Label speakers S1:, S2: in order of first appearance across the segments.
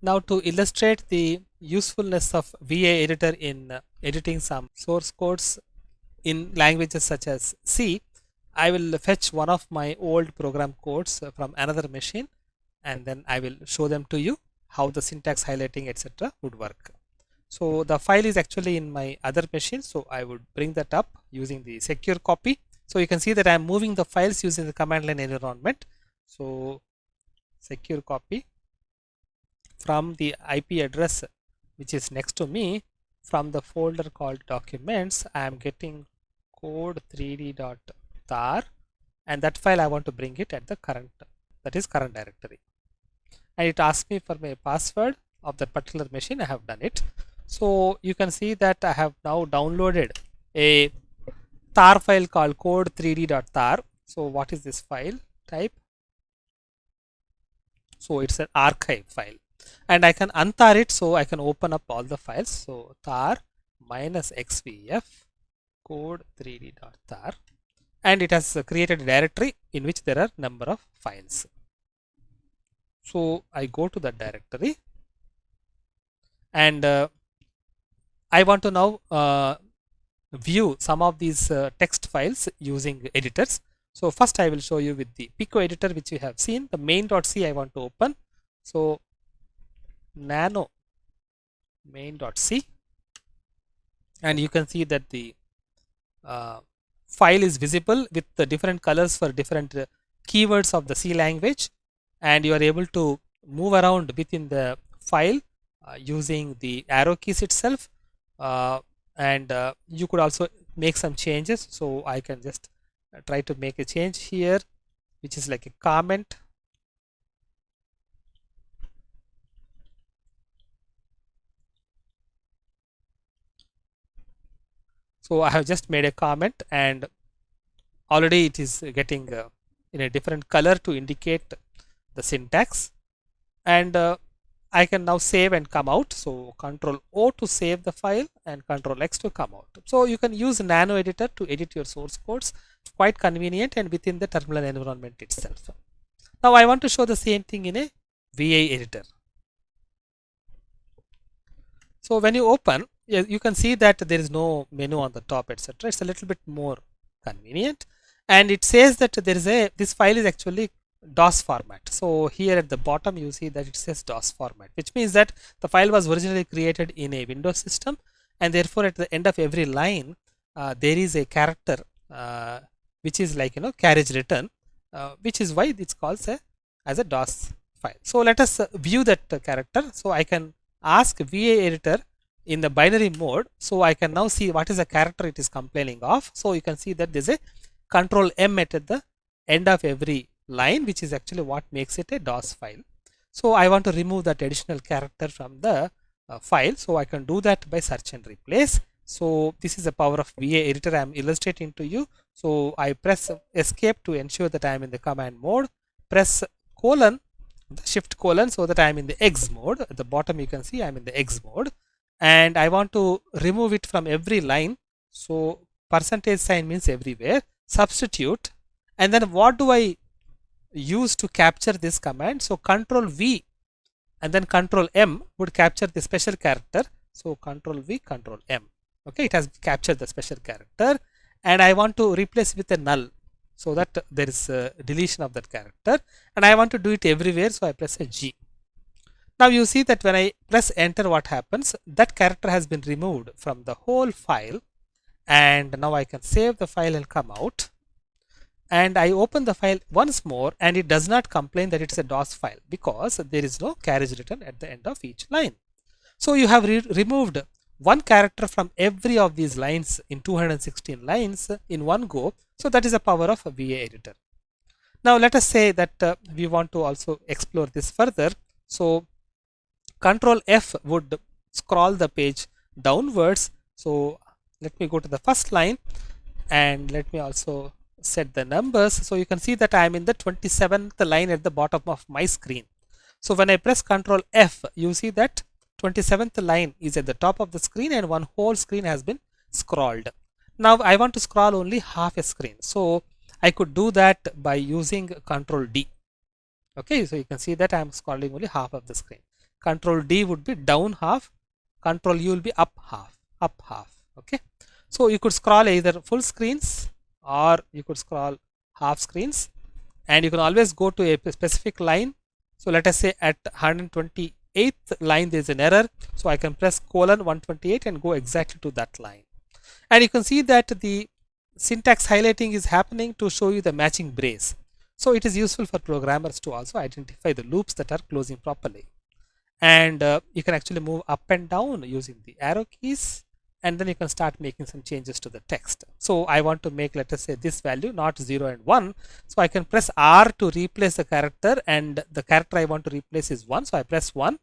S1: Now to illustrate the usefulness of VA editor in editing some source codes in languages such as C, I will fetch one of my old program codes from another machine, and then I will show them to you how the syntax highlighting etc. would work. So the file is actually in my other machine, so I would bring that up using the secure copy. So you can see that I am moving the files using the command line environment. So secure copy from the IP address which is next to me, from the folder called documents, I am getting code 3d.tar, and that file I want to bring it at the current, that is current directory, and it asks me for my password of that particular machine. I have done it. So you can see that I have now downloaded a tar file called code 3d.tar. So what is this file type? So it's an archive file, and I can untar it, so I can open up all the files. So tar -xvf code 3d.tar, and it has created a directory in which there are number of files. So I go to that directory, and I want to now view some of these text files using editors. So first I will show you with the Pico editor, which you have seen. The main.c I want to open. So Nano main.c, and you can see that the file is visible with the different colors for different keywords of the C language, and you are able to move around within the file using the arrow keys itself, and you could also make some changes. So I can just try to make a change here, which is like a comment. So I have just made a comment, and already it is getting in a different color to indicate the syntax, and I can now save and come out. So Control O to save the file and Control X to come out. So you can use Nano editor to edit your source codes, quite convenient and within the terminal environment itself. Now I want to show the same thing in a VA editor. So when you open, you can see that there is no menu on the top, etc. It's a little bit more convenient, and it says that there is this file is actually DOS format. So here at the bottom you see that it says DOS format, which means that the file was originally created in a Windows system, and therefore at the end of every line there is a character which is like carriage return, which is why it's called as a DOS file. So let us view that character. So I can ask VA editor in the binary mode, so I can now see what is the character it is complaining of. So you can see that there's a Control M at the end of every line, which is actually what makes it a DOS file. So I want to remove that additional character from the file, so I can do that by search and replace. So this is the power of VA editor I am illustrating to you. So I press escape to ensure that I am in the command mode, press colon, shift colon, so that I am in the X mode. At the bottom you can see I am in the X mode, and I want to remove it from every line. So percentage sign means everywhere, substitute, and then what do I use to capture this command? So Control V and then Control M would capture the special character. So Control V, Control M. Okay, it has captured the special character, and I want to replace with a null, so that there is a deletion of that character, and I want to do it everywhere, so I press a G. Now you see that when I press enter, what happens? That character has been removed from the whole file, and now I can save the file and come out, and I open the file once more, and it does not complain that it's a DOS file because there is no carriage return at the end of each line. So you have removed one character from every of these lines in 216 lines in one go. So that is the power of a VA editor. Now let us say that we want to also explore this further. So Control F would scroll the page downwards. So let me go to the first line, and let me also set the numbers. So you can see that I am in the 27th line at the bottom of my screen. So when I press Control F, you see that 27th line is at the top of the screen, and one whole screen has been scrolled. Now I want to scroll only half a screen, so I could do that by using Control D. Okay, so you can see that I am scrolling only half of the screen. Control D would be down half, Control U will be up half, okay. So you could scroll either full screens or you could scroll half screens, and you can always go to a specific line. So let us say at 128th line there is an error, so I can press colon 128 and go exactly to that line. And you can see that the syntax highlighting is happening to show you the matching brace. So it is useful for programmers to also identify the loops that are closing properly. And you can actually move up and down using the arrow keys, and then you can start making some changes to the text. So I want to make, let us say, this value not 0 and 1. So I can press R to replace the character, and the character I want to replace is 1. So I press 1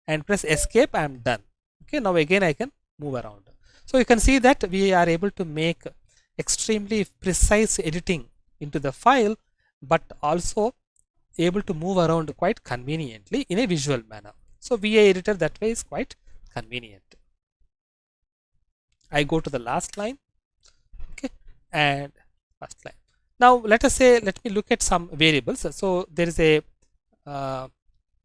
S1: and press escape. I am done. Okay, now again I can move around. So you can see that we are able to make extremely precise editing into the file, but also able to move around quite conveniently in a visual manner. So VA editor that way is quite convenient. I go to the last line, okay, and first line. Now let us say, let me look at some variables. So there is a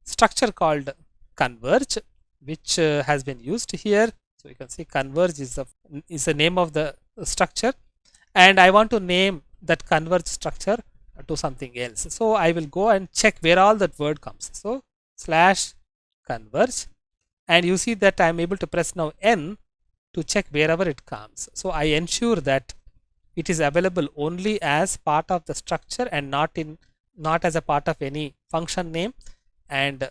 S1: structure called converge, which has been used here. So you can see converge is the name of the structure, and I want to name that converge structure to something else. So I will go and check where all that word comes. So slash converge, and you see that I am able to press now N to check wherever it comes. So I ensure that it is available only as part of the structure and not as a part of any function name, and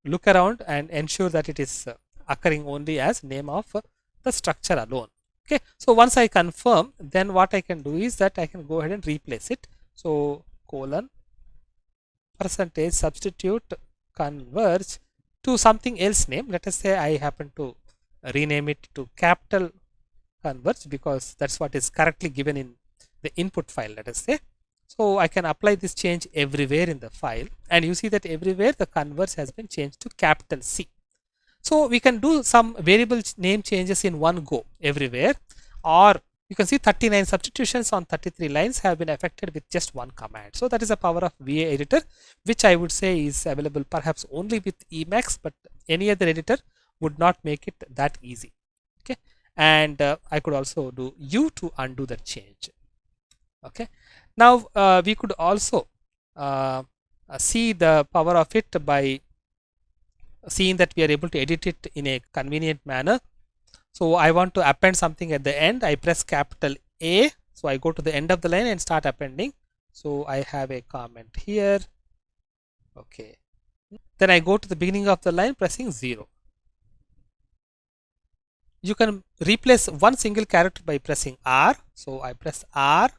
S1: look around and ensure that it is occurring only as name of the structure alone. Okay, so once I confirm, then what I can do is that I can go ahead and replace it. So colon percentage substitute converge to something else name. Let us say I happen to rename it to capital converge, because that's what is correctly given in the input file, let us say. So I can apply this change everywhere in the file, and you see that everywhere the converge has been changed to capital C. So we can do some variable name changes in one go everywhere, or you can see 39 substitutions on 33 lines have been affected with just one command. So that is the power of VA editor, which I would say is available perhaps only with Emacs, but any other editor would not make it that easy. Okay, and I could also do U to undo that change. Okay, now we could also see the power of it by seeing that we are able to edit it in a convenient manner. So I want to append something at the end. I press capital A. So I go to the end of the line and start appending. So I have a comment here. Okay. Then I go to the beginning of the line pressing 0. You can replace one single character by pressing R. So I press R.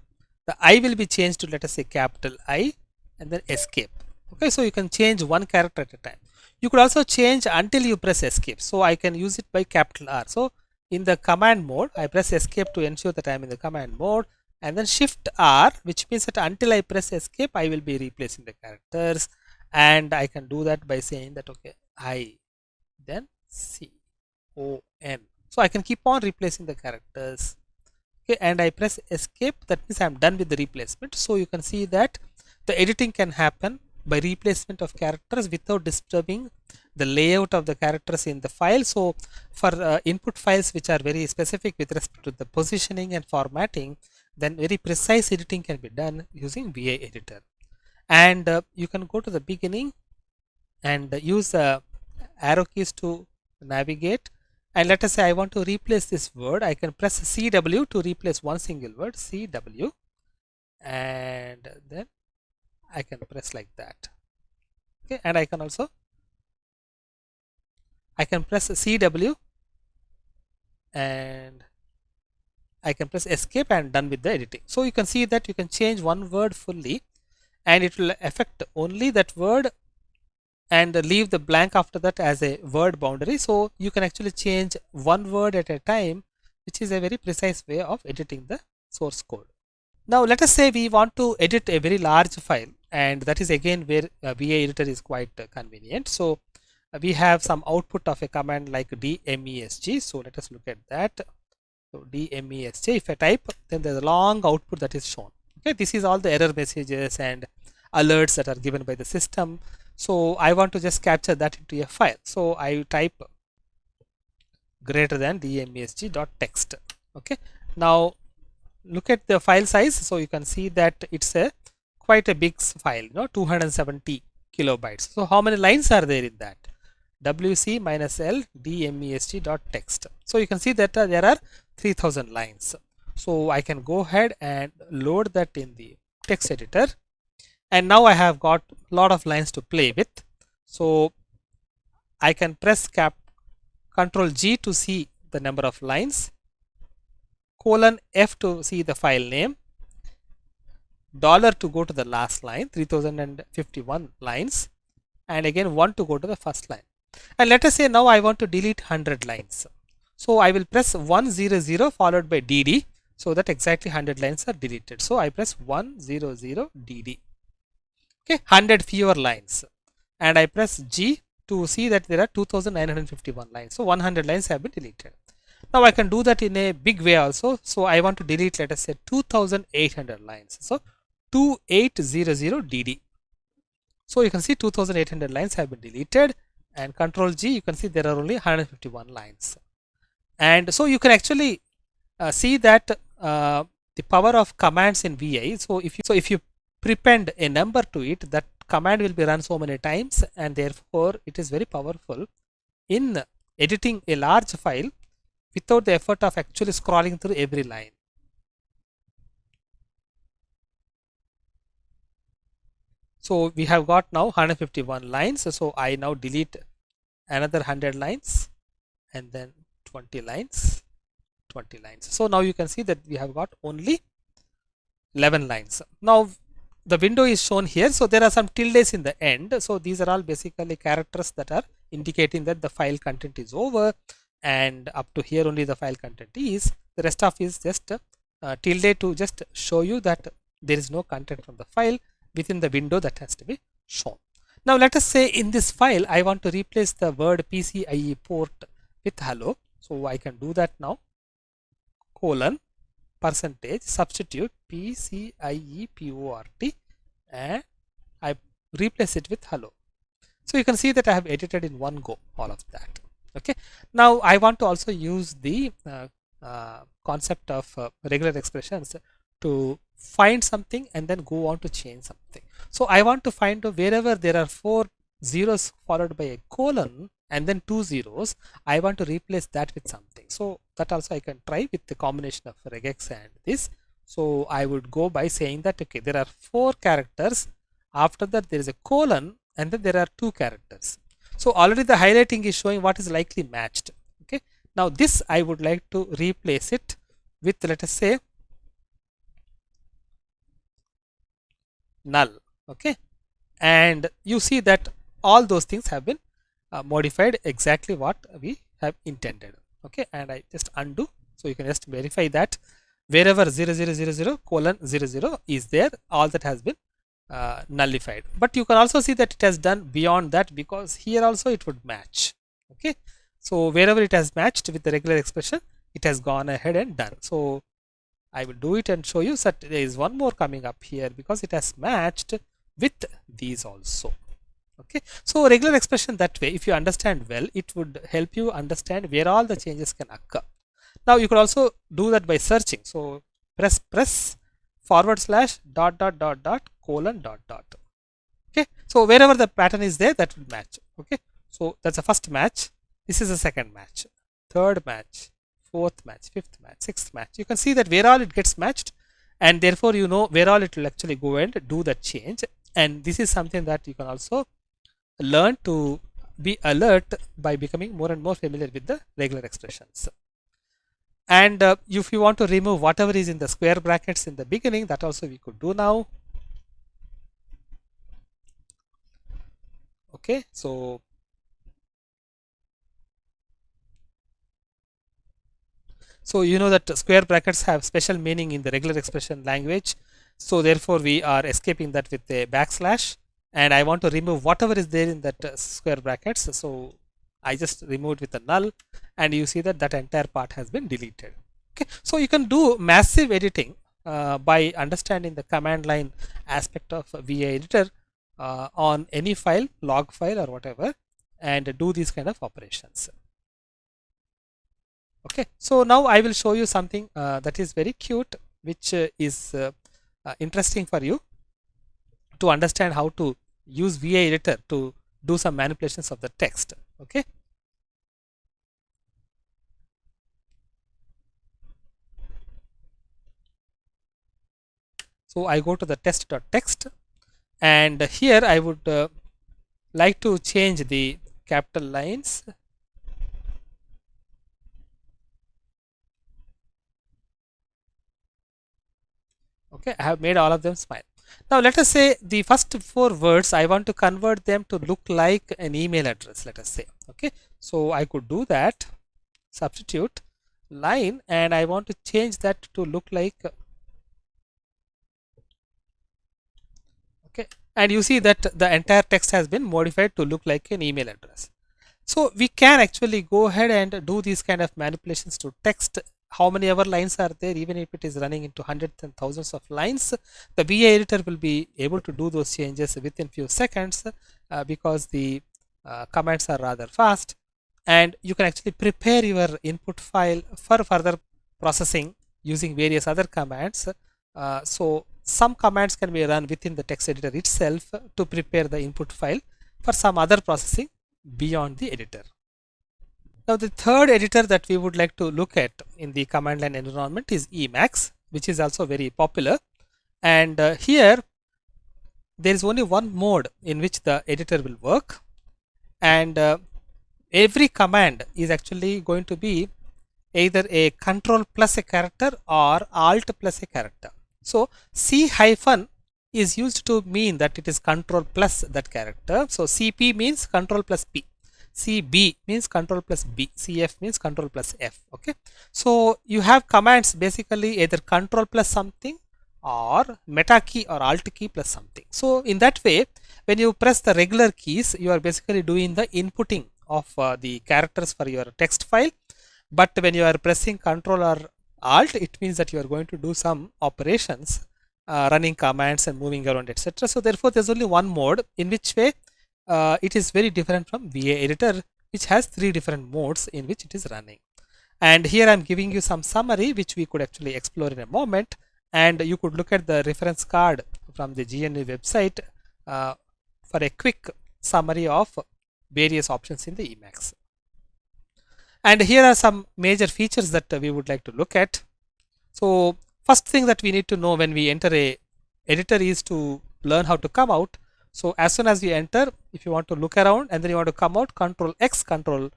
S1: The I will be changed to, let us say, capital I, and then escape. Okay, so you can change one character at a time. You could also change until you press escape. So I can use it by capital R. So in the command mode, I press escape to ensure that I am in the command mode, and then shift R, which means that until I press escape, I will be replacing the characters. And I can do that by saying that, okay, I, then C, O, N. So I can keep on replacing the characters. Okay, and I press escape. That means I am done with the replacement. So you can see that the editing can happen by replacement of characters without disturbing the layout of the characters in the file. So for input files which are very specific with respect to the positioning and formatting, then very precise editing can be done using VA editor. And you can go to the beginning and use the arrow keys to navigate. And let us say I want to replace this word. I can press CW to replace one single word, CW, and then I can press like that. Okay, and I can also press CW and I can press escape and done with the editing. So you can see that you can change one word fully and it will affect only that word and leave the blank after that as a word boundary. So you can actually change one word at a time, which is a very precise way of editing the source code. Now let us say we want to edit a very large file, and that is again where VA editor is quite convenient. So we have some output of a command like dmesg. So let us look at that. So dmesg, if I type, then there's a long output that is shown. Okay, this is all the error messages and alerts that are given by the system. So I want to just capture that into a file. So I type greater than dmesg.text. Okay. Now look at the file size. So you can see that it's a quite a big file, 270 kilobytes. So how many lines are there in that? wc minus l dmesg.text. So you can see that there are 3000 lines. So I can go ahead and load that in the text editor, and now I have got a lot of lines to play with. So I can press Control G to see the number of lines, colon F to see the file name, dollar to go to the last line, 3051 lines, and again 1 to go to the first line. And let us say now I want to delete 100 lines. So I will press 100 followed by DD, so that exactly 100 lines are deleted. So I press 100 DD. Okay, 100 fewer lines, and I press G to see that there are 2951 lines. So 100 lines have been deleted. Now I can do that in a big way also. So I want to delete, let us say 2800 lines. So 2800 DD. So you can see 2800 lines have been deleted, and Control G, you can see there are only 151 lines. And so you can actually see that the power of commands in VI. So if you prepend a number to it, that command will be run so many times, and therefore it is very powerful in editing a large file without the effort of actually scrolling through every line. So we have got now 151 lines. So I now delete another 100 lines, and then 20 lines, 20 lines. So now you can see that we have got only 11 lines. Now the window is shown here. So there are some tildes in the end. So these are all basically characters that are indicating that the file content is over, and up to here only the file content is. The rest of is just tilde to just show you that there is no content from the file within the window that has to be shown. Now let us say in this file I want to replace the word PCIe port with hello. So I can do that now. Colon percentage substitute PCIe port, and I replace it with hello. So you can see that I have edited in one go all of that. Okay. Now I want to also use the concept of regular expressions to find something and then go on to change something. So I want to find wherever there are 4 zeros followed by a colon and then 2 zeros, I want to replace that with something. So that also I can try with the combination of regex and this. So I would go by saying that, okay, there are 4 characters, after that there is a colon, and then there are 2 characters. So already the highlighting is showing what is likely matched. Okay. Now this I would like to replace it with, let us say, null. Okay. And you see that all those things have been modified exactly what we have intended. Okay. And I just undo. So you can just verify that wherever 0000 colon 00 is there, all that has been nullified. But you can also see that it has done beyond that, because here also it would match. Okay. So wherever it has matched with the regular expression, it has gone ahead and done. So I will do it and show you that there is one more coming up here, because it has matched with these also. Okay. So regular expression, that way, if you understand well, it would help you understand where all the changes can occur. Now you could also do that by searching. So press / dot colon dot. Okay. So wherever the pattern is there, that will match. Okay. So that's the first match. This is the second match, third match, fourth match, fifth match, sixth match. You can see that where all it gets matched, and therefore you know where all it will actually go and do the change. And this is something that you can also learn to be alert by becoming more and more familiar with the regular expressions. And if you want to remove whatever is in the square brackets in the beginning, that also we could do now. Okay. So you know that square brackets have special meaning in the regular expression language. So therefore we are escaping that with a backslash, and I want to remove whatever is there in that square brackets. So I just removed with a null, and you see that that entire part has been deleted. Okay. So you can do massive editing by understanding the command line aspect of VI editor on any file, log file or whatever, and do these kind of operations. Okay, so now I will show you something that is very cute, which is interesting for you to understand how to use VA editor to do some manipulations of the text. Okay. So I go to the test.text, and here I would like to change the capital lines. Okay, I have made all of them smile. Now let us say the first 4 words I want to convert them to look like an email address, let us say. Okay, so I could do that, substitute line, and I want to change that to look like, okay, and you see that the entire text has been modified to look like an email address. So we can actually go ahead and do these kind of manipulations to text. How many ever lines are there, even if it is running into hundreds and thousands of lines, the BA editor will be able to do those changes within few seconds because the commands are rather fast, and you can actually prepare your input file for further processing using various other commands. So some commands can be run within the text editor itself to prepare the input file for some other processing beyond the editor. Now the third editor that we would like to look at in the command line environment is Emacs, which is also very popular, and here there is only one mode in which the editor will work, and every command is actually going to be either a control plus a character or alt plus a character. So C hyphen is used to mean that it is control plus that character. So CP means control plus P. CB means control plus B. CF means control plus F. Okay. So you have commands basically either control plus something or meta key or alt key plus something. So in that way, when you press the regular keys, you are basically doing the inputting of the characters for your text file. But when you are pressing control or alt, it means that you are going to do some operations, running commands and moving around, etc. So therefore there's only one mode, in which way it is very different from VA editor, which has 3 different modes in which it is running. And here I'm giving you some summary which we could actually explore in a moment, and you could look at the reference card from the GNU website for a quick summary of various options in the Emacs. And here are some major features that we would like to look at. So first thing that we need to know when we enter a editor is to learn how to come out. So as soon as you enter, if you want to look around and then you want to come out, Control X, Control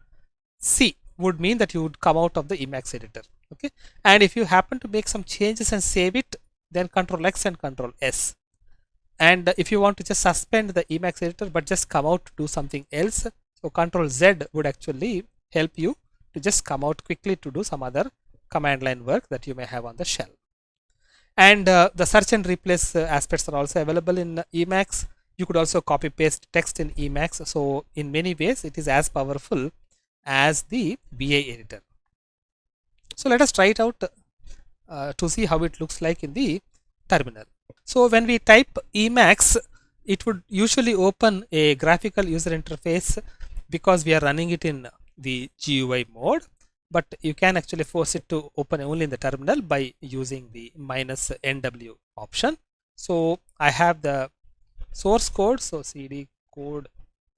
S1: C would mean that you would come out of the Emacs editor. Okay, and if you happen to make some changes and save it, then Control X and Control S. And if you want to just suspend the Emacs editor but just come out to do something else, so Control Z would actually help you to just come out quickly to do some other command line work that you may have on the shell. And the search and replace aspects are also available in Emacs. You could also copy paste text in Emacs. So in many ways it is as powerful as the BA editor. So let us try it out to see how it looks like in the terminal. So when we type Emacs, it would usually open a graphical user interface because we are running it in the GUI mode, but you can actually force it to open only in the terminal by using the -NW option. So I have the source code, so cd code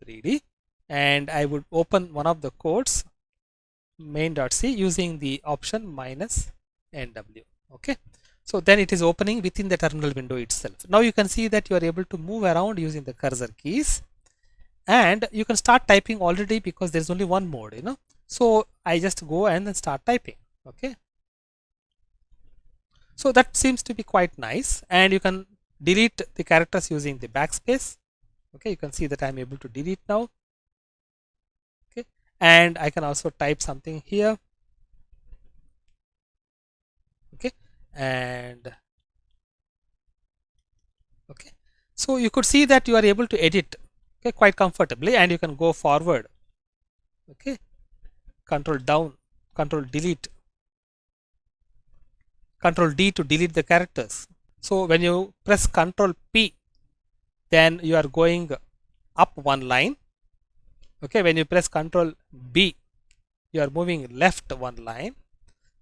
S1: 3d, and I would open one of the codes, main.c, using the option -NW. Okay, so then it is opening within the terminal window itself. Now you can see that you are able to move around using the cursor keys, and you can start typing already because there's only one mode, you know. So I just go and then start typing. Okay, so that seems to be quite nice, and you can delete the characters using the backspace. Okay, you can see that I'm able to delete now. Okay, and I can also type something here. Okay, and okay, so you could see that you are able to edit, okay, quite comfortably, and you can go forward. Okay, control down, control delete, control D to delete the characters. So when you press control P, then you are going up one line. Okay, when you press Control B, you are moving left one line.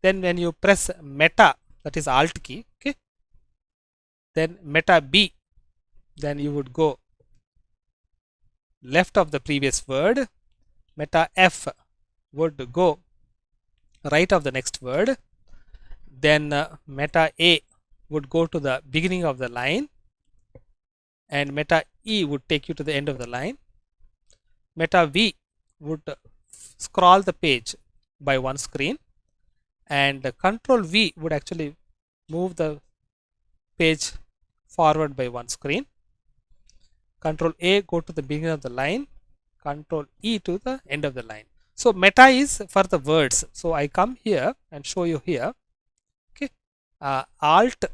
S1: Then when you press Meta, that is Alt key, okay, then Meta B, then you would go left of the previous word. Meta F would go right of the next word. Then Meta A would go to the beginning of the line, and Meta E would take you to the end of the line. Meta V would scroll the page by one screen, and Control V would actually move the page forward by one screen. Control A go to the beginning of the line, Control E to the end of the line. So meta is for the words. So I come here and show you here. Okay, Alt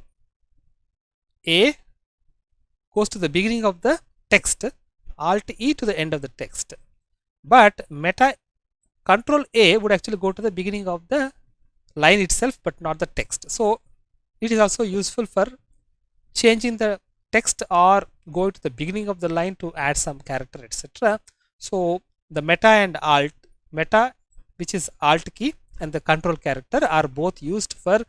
S1: A goes to the beginning of the text, Alt E to the end of the text. But meta Control A would actually go to the beginning of the line itself, but not the text. So it is also useful for changing the text or go to the beginning of the line to add some character, etc. So the meta and alt, meta which is alt key and the control character are both used for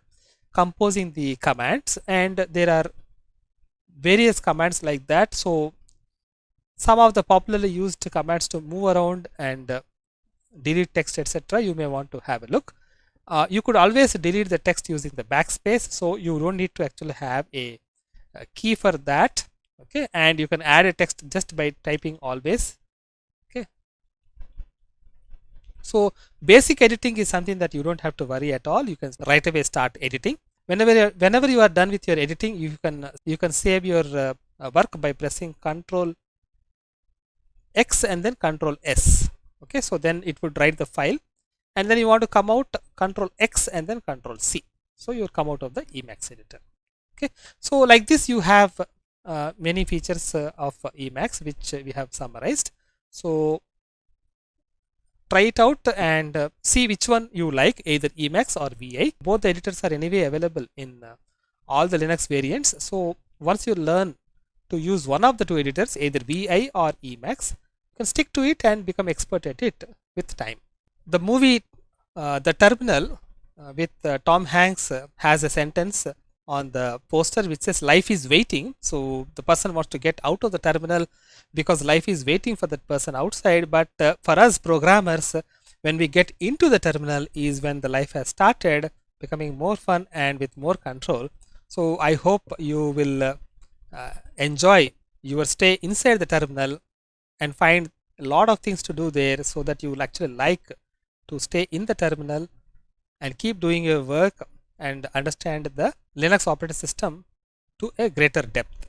S1: composing the commands, and there are various commands like that. So some of the popularly used commands to move around and delete text, etc., you may want to have a look. You could always delete the text using the backspace, so you don't need to actually have a key for that. Okay, and you can add a text just by typing always. Okay, so basic editing is something that you don't have to worry at all. You can right away start editing. Whenever you are done with your editing, you can save your work by pressing Control X and then Control S. Okay, so then it would write the file, and then you want to come out, Control X and then Control C. So you will come out of the Emacs editor. Okay, so like this you have many features of Emacs which we have summarized. So try it out and see which one you like, either Emacs or VI. Both the editors are anyway available in all the Linux variants. So once you learn to use one of the two editors, either VI or Emacs, you can stick to it and become expert at it with time. The movie The Terminal with Tom Hanks has a sentence on the poster which says life is waiting. So the person wants to get out of the terminal because life is waiting for that person outside. But for us programmers, when we get into the terminal is when the life has started becoming more fun and with more control. So I hope you will enjoy your stay inside the terminal and find a lot of things to do there, so that you will actually like to stay in the terminal and keep doing your work and understand the Linux operating system to a greater depth.